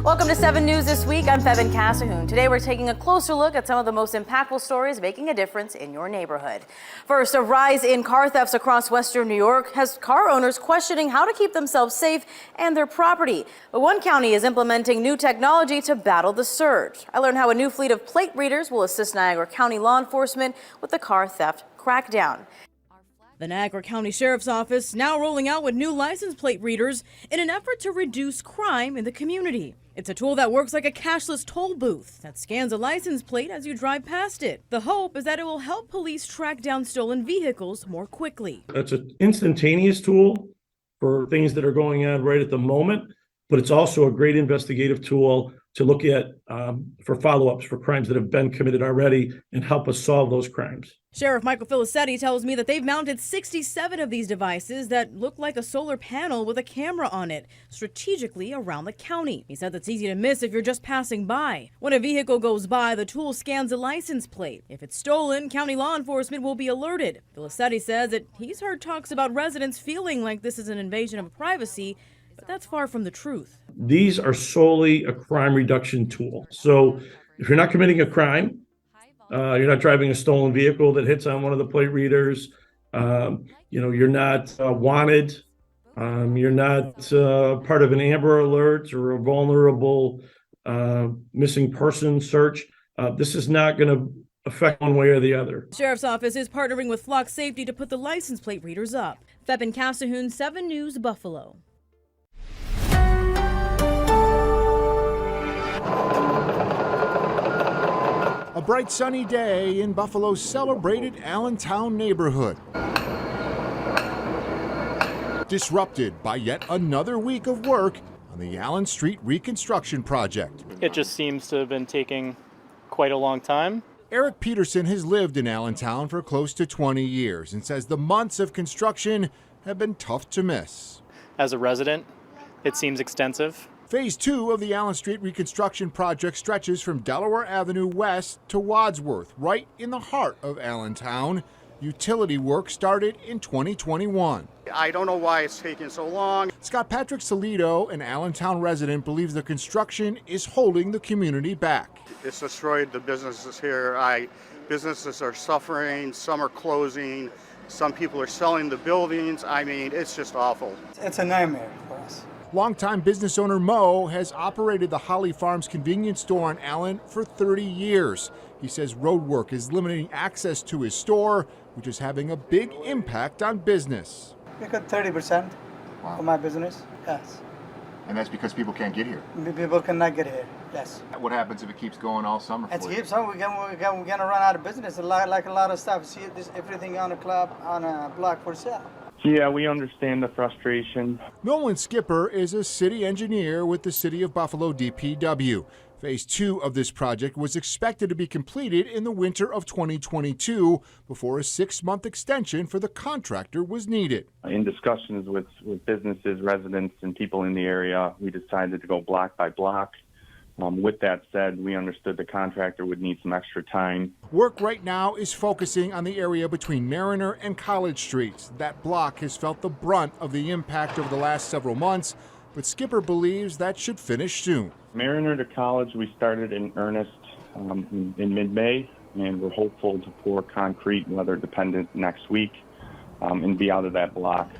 Welcome to 7 News This Week. I'm Febin Cassahoon. Today we're taking a closer look at some of the most impactful stories making a difference in your neighborhood. First, a rise in car thefts across western New York has car owners questioning how to keep themselves safe and their property. But one county is implementing new technology to battle the surge. I learned how a new fleet of plate readers will assist Niagara County law enforcement with the car theft crackdown. The Niagara County Sheriff's Office now rolling out with new license plate readers in an effort to reduce crime in the community. It's a tool that works like a cashless toll booth that scans a license plate as you drive past it. The hope is that it will help police track down stolen vehicles more quickly. It's an instantaneous tool for things that are going on right at the moment, but it's also a great investigative tool to look at for follow-ups for crimes that have been committed already and help us solve those crimes. Sheriff Michael Filicetti tells me that they've mounted 67 of these devices that look like a solar panel with a camera on it strategically around the county. He said that's easy to miss if you're just passing by. When a vehicle goes by, the tool scans a license plate. If it's stolen, county law enforcement will be alerted. Filicetti says that he's heard talks about residents feeling like this is an invasion of privacy, but that's far from the truth. These are solely a crime reduction tool. So if you're not committing a crime, you're not driving a stolen vehicle that hits on one of the plate readers, you're not wanted, you're not part of an Amber Alert or a vulnerable missing person search. This is not going to affect one way or the other. The Sheriff's Office is partnering with Flock Safety to put the license plate readers up. Febin Cassahoon, 7 News, Buffalo. A bright sunny day in Buffalo's celebrated Allentown neighborhood. Disrupted by yet another week of work on the Allen Street Reconstruction project. It just seems to have been taking quite a long time. Eric Peterson has lived in Allentown for close to 20 years and says the months of construction have been tough to miss. As a resident, it seems extensive. Phase 2 of the Allen Street Reconstruction project stretches from Delaware Avenue west to Wadsworth, right in the heart of Allentown. Utility work started in 2021. I don't know why it's taking so long. Scott Patrick Salido, an Allentown resident, believes the construction is holding the community back. It's destroyed the businesses here. Businesses are suffering, some are closing, some people are selling the buildings. I mean, it's just awful. It's a nightmare for us. Longtime business owner Mo has operated the Holly Farms convenience store on Allen for 30 years. He says road work is limiting access to his store, which is having a big impact on business. We got 30% of my business, yes. And that's because people can't get here? People cannot get here, yes. What happens if it keeps going all summer? It keeps on, we're gonna run out of business, like a lot of stuff. See, everything on a block for sale. Yeah, we understand the frustration. Nolan Skipper is a city engineer with the City of Buffalo DPW. Phase 2 of this project was expected to be completed in the winter of 2022 before a 6-month extension for the contractor was needed. In discussions with businesses, residents, and people in the area, we decided to go block by block. With that said, we understood the contractor would need some extra time. Work right now is focusing on the area between Mariner and College Streets. That block has felt the brunt of the impact over the last several months, but Skipper believes that should finish soon. Mariner to College, we started in earnest in mid-May, and we're hopeful to pour concrete, weather dependent, next week and be out of that block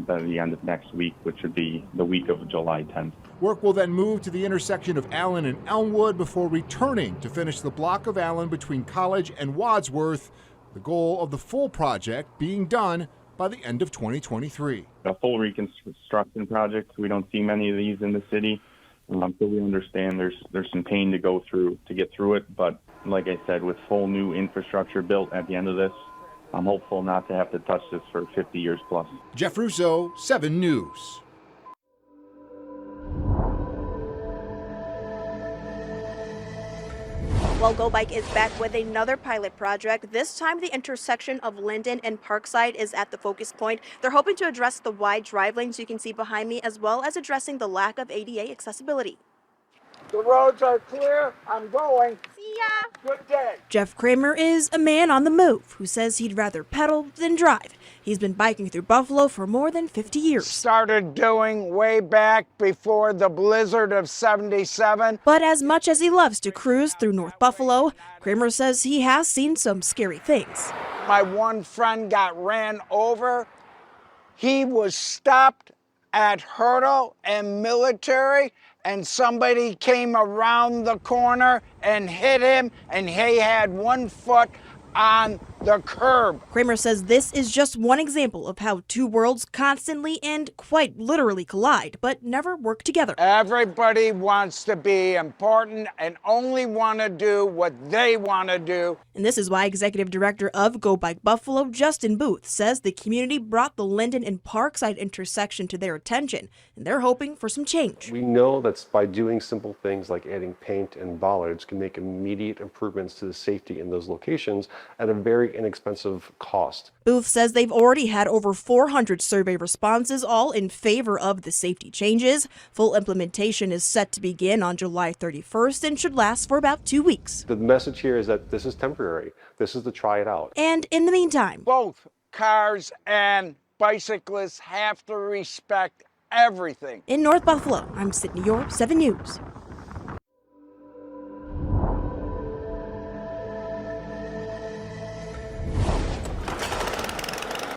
by the end of next week, which would be the week of July 10th. Work will then move to the intersection of Allen and Elmwood before returning to finish the block of Allen between College and Wadsworth, the goal of the full project being done by the end of 2023. A full reconstruction project, we don't see many of these in the city, so we understand there's some pain to go through to get through it, but like I said, with full new infrastructure built at the end of this, I'm hopeful not to have to touch this for 50 years plus. Jeff Russo, 7 News. Well, Go Bike is back with another pilot project. This time, the intersection of Linden and Parkside is at the focus point. They're hoping to address the wide drive lanes you can see behind me, as well as addressing the lack of ADA accessibility. The roads are clear. I'm going. See ya. Good day. Jeff Kramer is a man on the move who says he'd rather pedal than drive. He's been biking through Buffalo for more than 50 years. Started doing way back before the blizzard of 77. But as much as he loves to cruise through North Buffalo, Kramer says he has seen some scary things. My one friend got ran over. He was stopped at Hurdle and Military, and somebody came around the corner and hit him, and he had 1 foot on the curb. Kramer says this is just one example of how two worlds constantly and quite literally collide, but never work together. Everybody wants to be important and only want to do what they want to do. And this is why Executive Director of Go Bike Buffalo, Justin Booth, says the community brought the Linden and Parkside intersection to their attention, and they're hoping for some change. We know that by doing simple things like adding paint and bollards can make immediate improvements to the safety in those locations at a very inexpensive cost. Booth says they've already had over 400 survey responses, all in favor of the safety changes. Full implementation is set to begin on July 31st and should last for about 2 weeks. The message here is that this is temporary. This is to try it out. And in the meantime, both cars and bicyclists have to respect everything. In North Buffalo, I'm Sydney Orr, 7 News.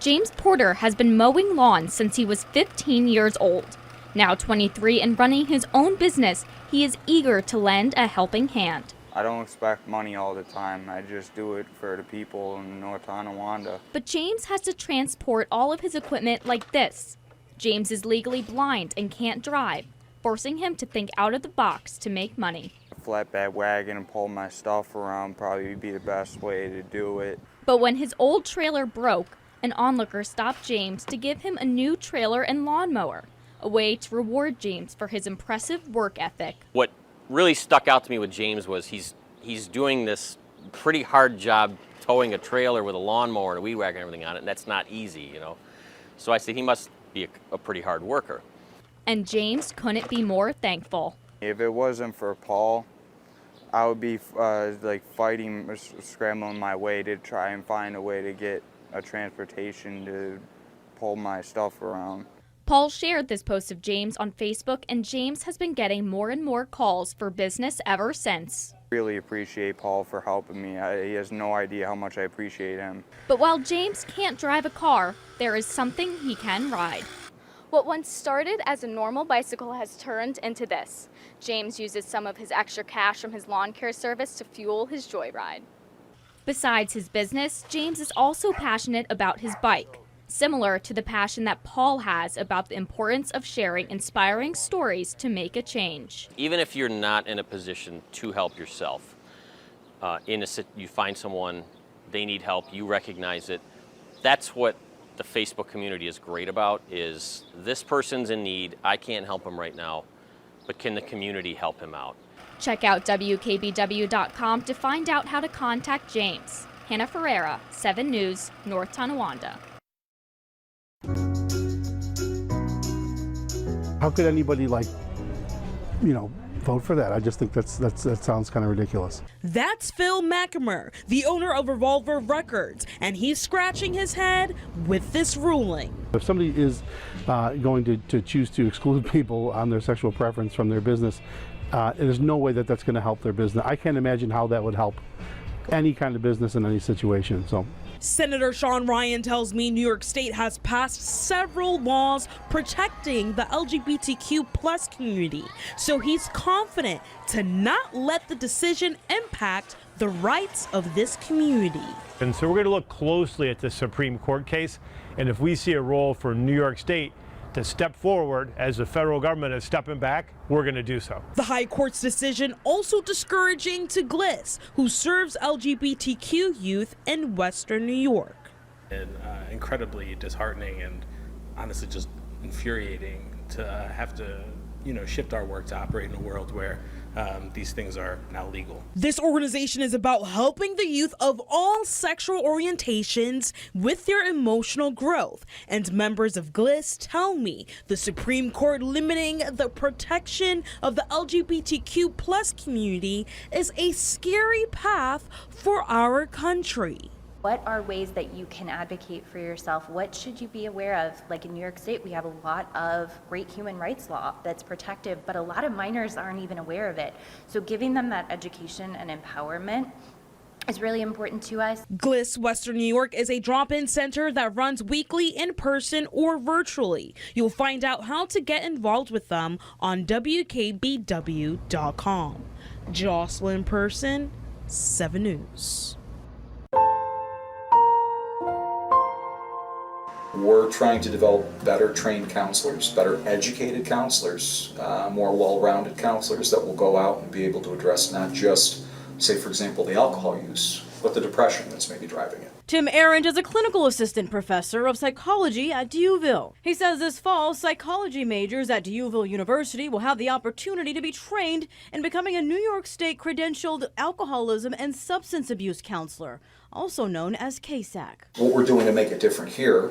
James Porter has been mowing lawns since he was 15 years old. Now 23 and running his own business, he is eager to lend a helping hand. I don't expect money all the time. I just do it for the people in North Tonawanda. But James has to transport all of his equipment like this. James is legally blind and can't drive, forcing him to think out of the box to make money. A flatbed wagon and pull my stuff around probably be the best way to do it. But when his old trailer broke, an onlooker stopped James to give him a new trailer and lawnmower, a way to reward James for his impressive work ethic. What really stuck out to me with James was he's doing this pretty hard job towing a trailer with a lawnmower and a weed whacker and everything on it, and that's not easy, you know. So I said he must be a pretty hard worker. And James couldn't be more thankful. If it wasn't for Paul, I would be fighting, scrambling my way to try and find a way to get a transportation to pull my stuff around. Paul shared this post of James on Facebook, and James has been getting more and more calls for business ever since. Really appreciate Paul for helping me. He has no idea how much I appreciate him. But while James can't drive a car, there is something he can ride. What once started as a normal bicycle has turned into this. James uses some of his extra cash from his lawn care service to fuel his joyride. Besides his business, James is also passionate about his bike, similar to the passion that Paul has about the importance of sharing inspiring stories to make a change. Even if you're not in a position to help yourself, you find someone, they need help, you recognize it. That's what the Facebook community is great about, is this person's in need, I can't help him right now, but can the community help him out? Check out WKBW.com to find out how to contact James. Hannah Ferreira, 7 News, North Tonawanda. How could anybody vote for that? I just think that sounds kind of ridiculous. That's Phil McAmer, the owner of Revolver Records, and he's scratching his head with this ruling. If somebody is going to choose to exclude people on their sexual preference from their business, there's no way that that's going to help their business. I can't imagine how that would help any kind of business in any situation. So. Senator Sean Ryan tells me New York State has passed several laws protecting the LGBTQ plus community, so he's confident to not let the decision impact the rights of this community. And so we're going to look closely at the Supreme Court case, and if we see a role for New York State to step forward as the federal government is stepping back, we're going to do so. The High Court's decision also discouraging to Gliss, who serves LGBTQ youth in Western New York. And incredibly disheartening and honestly just infuriating to have to, shift our work to operate in a world where these things are now legal. This organization is about helping the youth of all sexual orientations with their emotional growth. And members of Gliss tell me the Supreme Court limiting the protection of the LGBTQ plus community is a scary path for our country. What are ways that you can advocate for yourself? What should you be aware of? Like in New York State, we have a lot of great human rights law that's protective, but a lot of minors aren't even aware of it. So giving them that education and empowerment is really important to us. GLIS Western New York is a drop-in center that runs weekly in person or virtually. You'll find out how to get involved with them on WKBW.com. Jocelyn Person, 7 News. We're trying to develop better trained counselors, better educated counselors, more well-rounded counselors that will go out and be able to address not just, say for example, the alcohol use, but the depression that's maybe driving it. Tim Arendt is a clinical assistant professor of psychology at D'Youville. He says this fall, psychology majors at D'Youville University will have the opportunity to be trained in becoming a New York State credentialed alcoholism and substance abuse counselor, also known as KSAC. What we're doing to make it different here,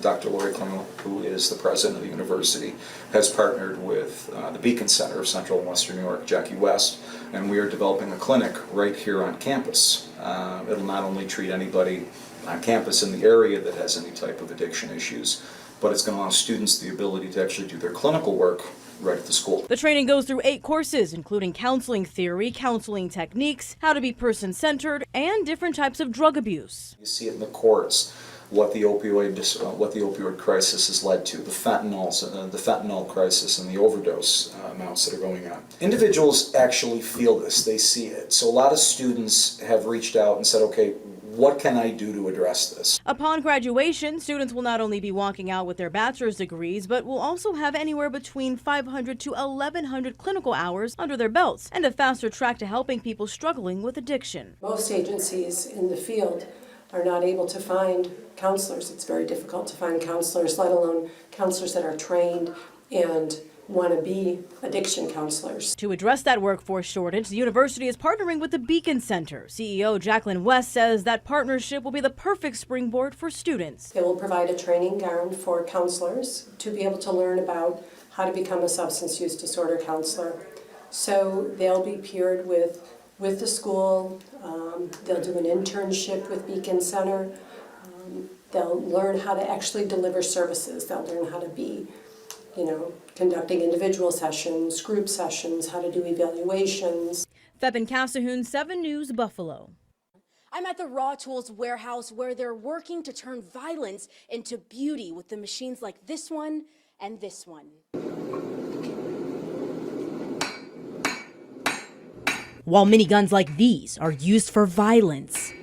Dr. Lori Klingel, who is the president of the university, has partnered with the Beacon Center of Central and Western New York, Jackie West, and we are developing a clinic right here on campus. It'll not only treat anybody on campus in the area that has any type of addiction issues, but it's going to allow students the ability to actually do their clinical work right at the school. The training goes through 8 courses, including counseling theory, counseling techniques, how to be person-centered, and different types of drug abuse. You see it in the courts, what the opioid crisis has led to, the fentanyl crisis and the overdose amounts that are going on. Individuals actually feel this, they see it. So a lot of students have reached out and said, okay, what can I do to address this? Upon graduation, students will not only be walking out with their bachelor's degrees, but will also have anywhere between 500 to 1,100 clinical hours under their belts and a faster track to helping people struggling with addiction. Most agencies in the field are not able to find counselors. It's very difficult to find counselors, let alone counselors that are trained and want to be addiction counselors. To address that workforce shortage, the university is partnering with the Beacon Center. CEO Jacqueline West says that partnership will be the perfect springboard for students. It will provide a training ground for counselors to be able to learn about how to become a substance use disorder counselor. So they'll be paired with the school. They'll do an internship with Beacon Center. They'll learn how to actually deliver services. They'll learn how to be, conducting individual sessions, group sessions, how to do evaluations. Febin Casahoon, 7 News, Buffalo. I'm at the Raw Tools warehouse where they're working to turn violence into beauty with the machines like this one and this one. While miniguns like these are used for violence.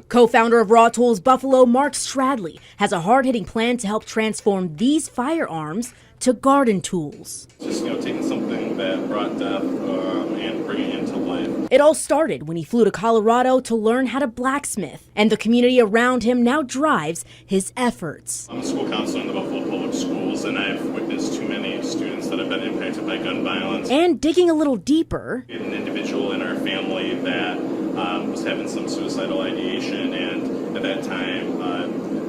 Co-founder of Raw Tools Buffalo, Mark Stradley, has a hard-hitting plan to help transform these firearms to garden tools. Just, taking something that brought death and bringing it into life. It all started when he flew to Colorado to learn how to blacksmith, and the community around him now drives his efforts. I'm a school counselor in the Buffalo Public Schools, and I've witnessed too many students that have been impacted by gun violence. And digging a little deeper, An individual in our family that was having some suicidal ideation, and at that time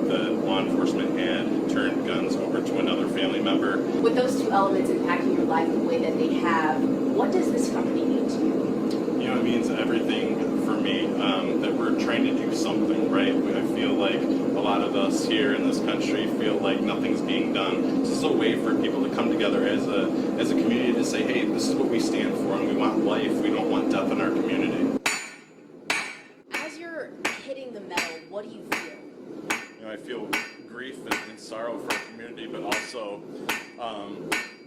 the law enforcement had turned guns over to another family member. With those two elements impacting your life the way that they have, what does this company mean to you? It means everything for me, that we're trying to do something, right? I feel like a lot of us here in this country feel like nothing's being done. This is a way for people to come together as a community to say, hey, this is what we stand for, and we want life, we don't want death in our community. As you're hitting the metal, what do you feel? I feel grief and sorrow for our community, but also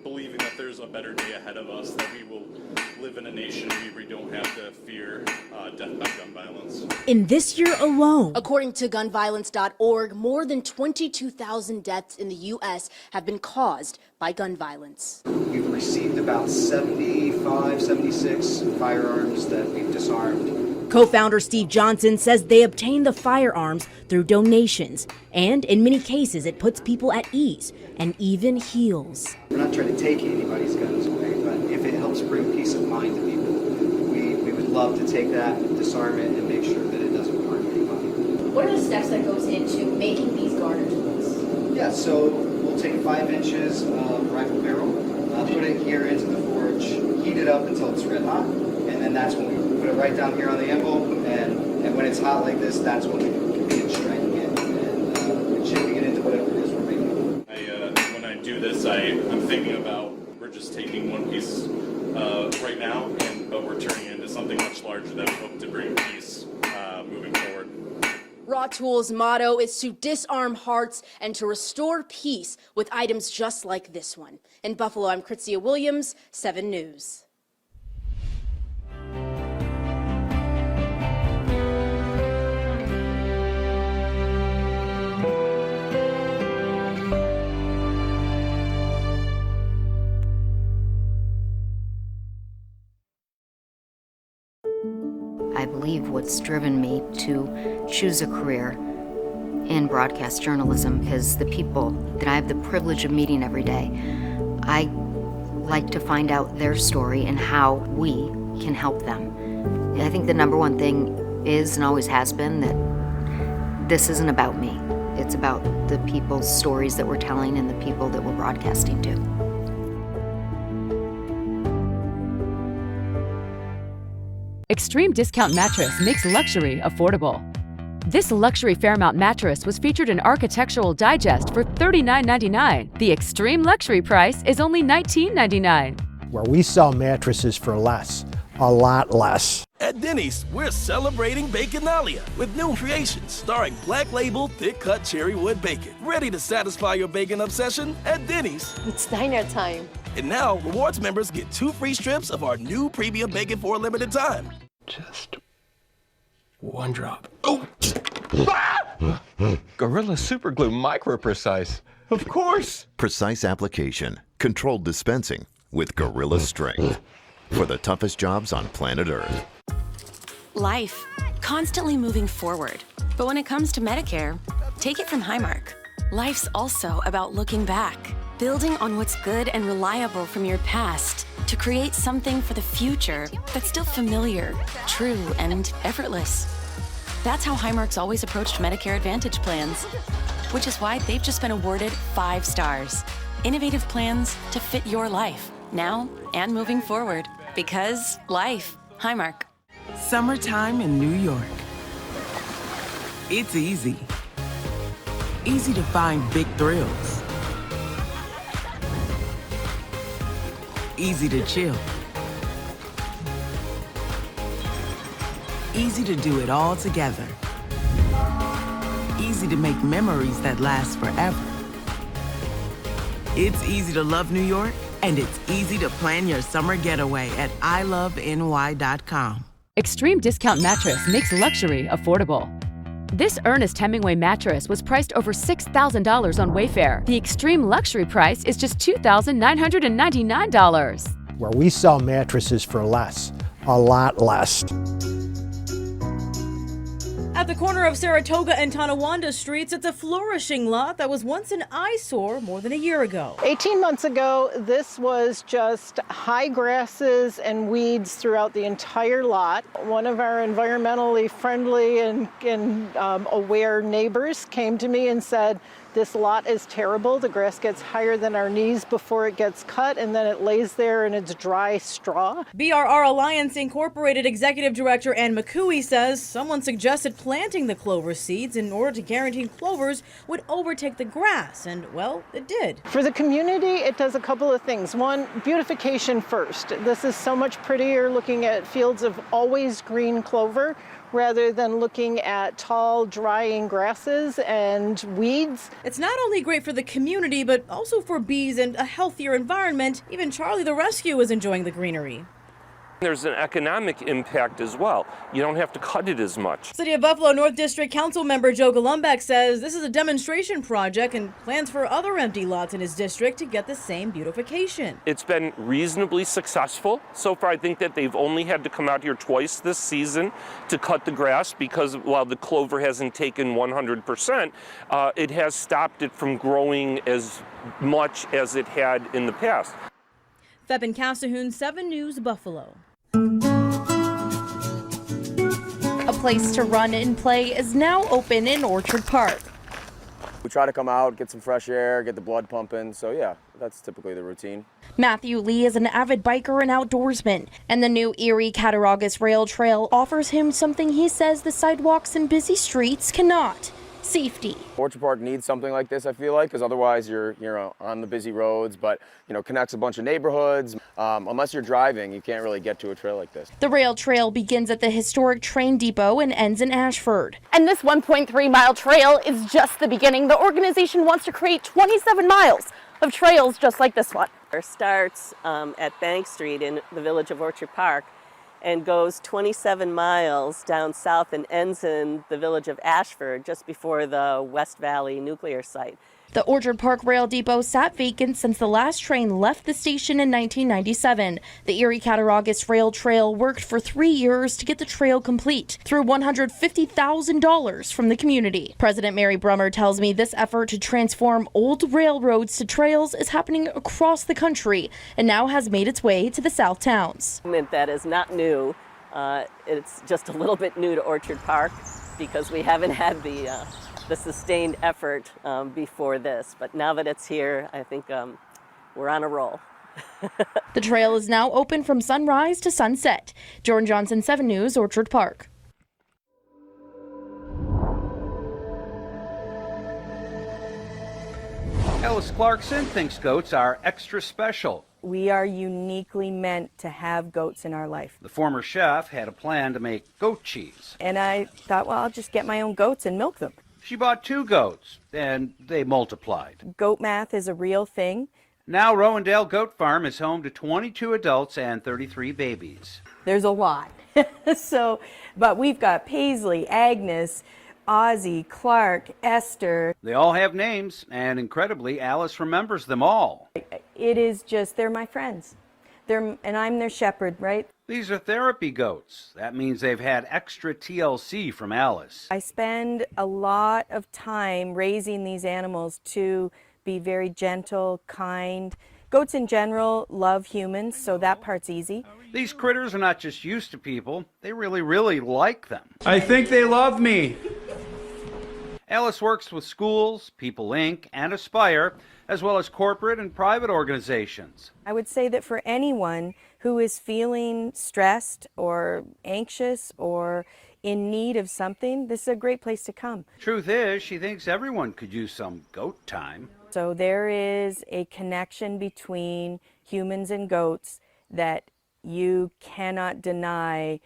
believing that there's a better day ahead of us, that we will live in a nation where we don't have to fear death by gun violence. in this year alone, According to gunviolence.org, more than 22,000 deaths in the U.S. have been caused by gun violence. We've received about 76 firearms that we've disarmed. co-founder Steve Johnson says they obtained the firearms through donations, and in many cases it puts people at ease and even heals. We're not trying to take anybody's guns away, but if it helps bring peace of mind to people, we would love to take that, disarm it, and make sure that it doesn't harm anybody. What are the steps that goes into making these garden tools? Yeah, so we'll take 5 inches of rifle barrel, put it here into the forge, heat it up until it's red hot, and then that's when we put it right down here on the anvil and And when it's hot like this, that's when we can strike it and shaping it into whatever it is we're making. When I do this, I'm thinking about we're just taking one piece right now, but we're turning it into something much larger that we hope to bring peace moving forward. Raw Tools' motto is to disarm hearts and to restore peace with items just like this one. In Buffalo, I'm Kritzia Williams, 7 News. I believe what's driven me to choose a career in broadcast journalism is the people that I have the privilege of meeting every day. I like to find out their story and how we can help them. I think the number one thing is and always has been that this isn't about me. It's about the people's stories that we're telling and the people that we're broadcasting to. Extreme Discount Mattress makes luxury affordable. This luxury Fairmount mattress was featured in Architectural Digest for $39.99. The extreme luxury price is only $19.99. Where we sell mattresses for less, a lot less. At Denny's, we're celebrating Baconalia with new creations starring Black Label Thick Cut Cherry Wood Bacon. Ready to satisfy your bacon obsession? At Denny's. It's diner time. And now, rewards members get 2 free strips of our new premium bacon for a limited time. Just one drop. Oh! Gorilla Super Glue Micro Precise. Of course! Precise application, controlled dispensing with Gorilla Strength. For the toughest jobs on planet Earth. Life, constantly moving forward. But when it comes to Medicare, take it from Highmark. Life's also about looking back, building on what's good and reliable from your past to create something for the future that's still familiar, true, and effortless. That's how Highmark's always approached Medicare Advantage plans, which is why they've just been awarded 5 stars. Innovative plans to fit your life, now and moving forward. Because life, Highmark. Summertime in New York. It's easy. Easy to find big thrills. Easy to chill. Easy to do it all together. Easy to make memories that last forever. It's easy to love New York, and it's easy to plan your summer getaway at iloveny.com. Extreme Discount Mattress makes luxury affordable. This Ernest Hemingway mattress was priced over $6,000 on Wayfair. The extreme luxury price is just $2,999. Where we sell mattresses for less, a lot less. At the corner of Saratoga and Tonawanda Streets, it's a flourishing lot that was once an eyesore more than a year ago. 18 months ago, this was just high grasses and weeds throughout the entire lot. One of our environmentally friendly and aware neighbors came to me and said, this lot is terrible. The grass gets higher than our knees before it gets cut, and then it lays there in its dry straw. BRR Alliance Incorporated Executive Director Ann McCooey says someone suggested planting the clover seeds in order to guarantee clovers would overtake the grass, and, well, it did. For the community, it does a couple of things. One, beautification first. This is so much prettier looking at fields of always green clover rather than looking at tall, drying grasses and weeds. It's not only great for the community, but also for bees and a healthier environment. Even Charlie the Rescue is enjoying the greenery. There's an economic impact as well. You don't have to cut it as much. City of Buffalo North District Council member Joe Golombek says this is a demonstration project and plans for other empty lots in his district to get the same beautification. It's been reasonably successful. So far, I think that they've only had to come out here twice this season to cut the grass because while the clover hasn't taken 100%, it has stopped it from growing as much as it had in the past. Febin Casahoon, 7 News, Buffalo. A place to run and play is now open in Orchard Park. We try to come out, get some fresh air, get the blood pumping. So yeah, that's typically the routine. Matthew Lee is an avid biker and outdoorsman, and the new Erie Cattaraugus Rail Trail offers him something he says the sidewalks and busy streets cannot: safety. Orchard Park needs something like this, I feel like, because otherwise you're on the busy roads, but connects a bunch of neighborhoods. Unless you're driving, you can't really get to a trail like this. The rail trail begins at the historic train depot and ends in Ashford. And this 1.3-mile trail is just the beginning. The organization wants to create 27 miles of trails just like this one. It starts at Bank Street in the village of Orchard Park and goes 27 miles down south and ends in the village of Ashford, just before the West Valley nuclear site. The Orchard Park Rail Depot sat vacant since the last train left the station in 1997. The Erie Cattaraugus Rail Trail worked for 3 years to get the trail complete through $150,000 from the community. President Mary Brummer tells me this effort to transform old railroads to trails is happening across the country and now has made its way to the South Towns. That is not new. It's just a little bit new to Orchard Park because we haven't had the sustained effort before this. But now that it's here, I think we're on a roll. The trail is now open from sunrise to sunset. Jordan Johnson, 7 News, Orchard Park. Ellis Clarkson thinks goats are extra special. We are uniquely meant to have goats in our life. The former chef had a plan to make goat cheese. And I thought, well, I'll just get my own goats and milk them. She bought 2 goats, and they multiplied. Goat math is a real thing. Now Rowendale Goat Farm is home to 22 adults and 33 babies. There's a lot. But we've got Paisley, Agnes, Ozzy, Clark, Esther. They all have names, and incredibly, Alice remembers them all. It is just, they're my friends. And I'm their shepherd, right? These are therapy goats. That means they've had extra TLC from Alice. I spend a lot of time raising these animals to be very gentle, kind. Goats in general love humans, so that part's easy. These critters are not just used to people, they really, really like them. I think they love me. Alice works with schools, People Inc., and Aspire, as well as corporate and private organizations. I would say that for anyone who is feeling stressed or anxious or in need of something, this is a great place to come. Truth is, she thinks everyone could use some goat time. So there is a connection between humans and goats that you cannot deny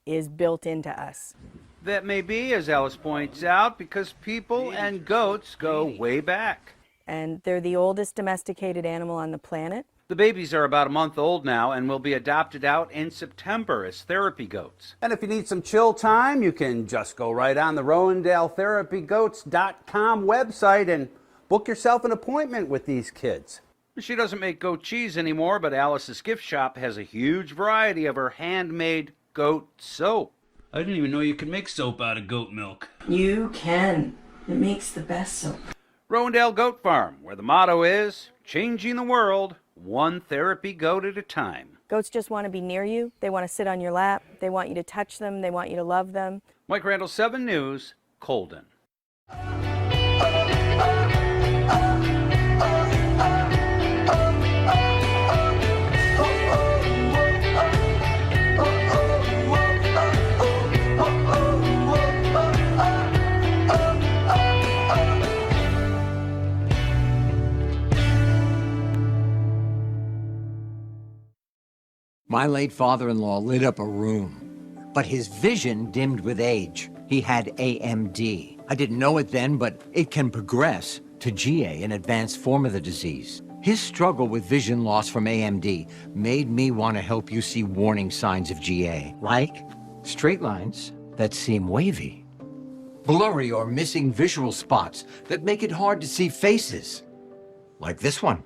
is built into us. That may be, as Alice points out, because people and goats go way back. And they're the oldest domesticated animal on the planet. The babies are about a month old now and will be adopted out in September as therapy goats. And if you need some chill time, you can just go right on the RowendaleTherapyGoats.com website and book yourself an appointment with these kids. She doesn't make goat cheese anymore, but Alice's gift shop has a huge variety of her handmade goat soap. I didn't even know you could make soap out of goat milk. You can. It makes the best soap. Rowendale Goat Farm, where the motto is changing the world one therapy goat at a time. Goats just want to be near you. They want to sit on your lap. They want you to touch them. They want you to love them. Mike Randall, 7 News, Colden. My late father-in-law lit up a room, but his vision dimmed with age. He had AMD. I didn't know it then, but it can progress to GA, an advanced form of the disease. His struggle with vision loss from AMD made me want to help you see warning signs of GA, like straight lines that seem wavy, blurry or missing visual spots that make it hard to see faces, like this one,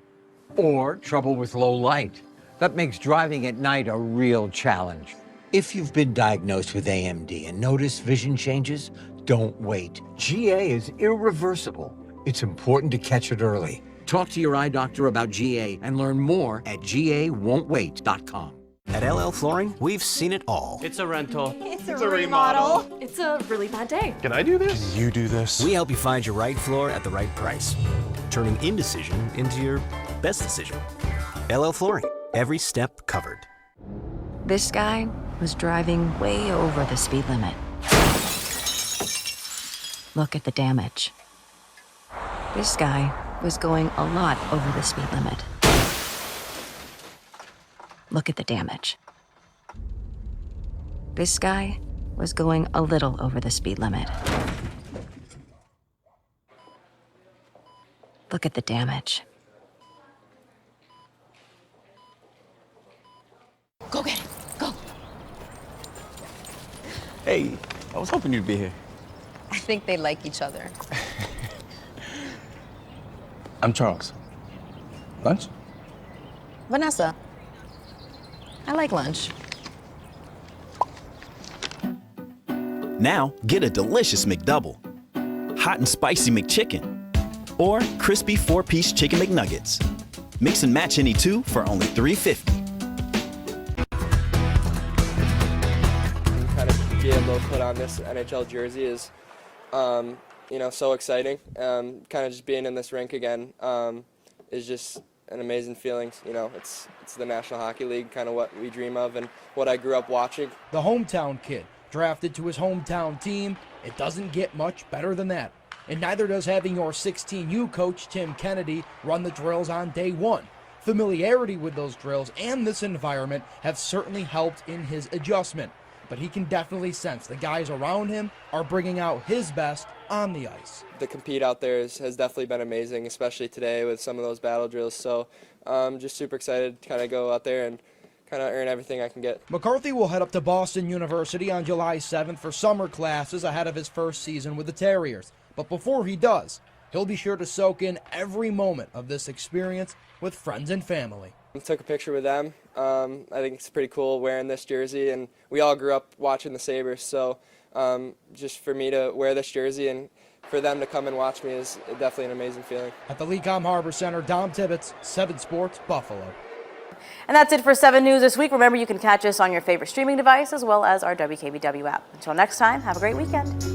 or trouble with low light. That makes driving at night a real challenge. If you've been diagnosed with AMD and notice vision changes, don't wait. GA is irreversible. It's important to catch it early. Talk to your eye doctor about GA and learn more at GAWon'tWait.com. At LL Flooring, we've seen it all. It's a rental. It's a remodel. It's a really bad day. Can I do this? Can you do this? We help you find your right floor at the right price, turning indecision into your best decision. LL Flooring, every step covered. This guy was driving way over the speed limit. Look at the damage. This guy was going a lot over the speed limit. Look at the damage. This guy was going a little over the speed limit. Look at the damage. Go get it. Go. Hey, I was hoping you'd be here. I think they like each other. I'm Charles. Lunch? Vanessa. I like lunch. Now, get a delicious McDouble, hot and spicy McChicken, or crispy 4-piece Chicken McNuggets. Mix and match any two for only $3.50. Kind of be able to put on this NHL jersey is, so exciting. Kind of just being in this rink again is just an amazing feeling. It's the National Hockey League, kind of what we dream of and what I grew up watching. The hometown kid, drafted to his hometown team, it doesn't get much better than that. And neither does having your 16U coach, Tim Kennedy, run the drills on day one. Familiarity with those drills and this environment have certainly helped in his adjustment. But he can definitely sense the guys around him are bringing out his best on the ice. The compete out there has definitely been amazing, especially today with some of those battle drills. So just super excited to kind of go out there and kind of earn everything I can get. McCarthy will head up to Boston University on July 7th for summer classes ahead of his first season with the Terriers. But before he does, he'll be sure to soak in every moment of this experience with friends and family. I took a picture with them. I think it's pretty cool wearing this jersey, and we all grew up watching the Sabres, so just for me to wear this jersey and for them to come and watch me is definitely an amazing feeling. At the Lecom Harbor Center, Dom Tibbetts, 7 Sports, Buffalo. And that's it for 7 News this week. Remember, you can catch us on your favorite streaming device as well as our WKBW app. Until next time, have a great weekend.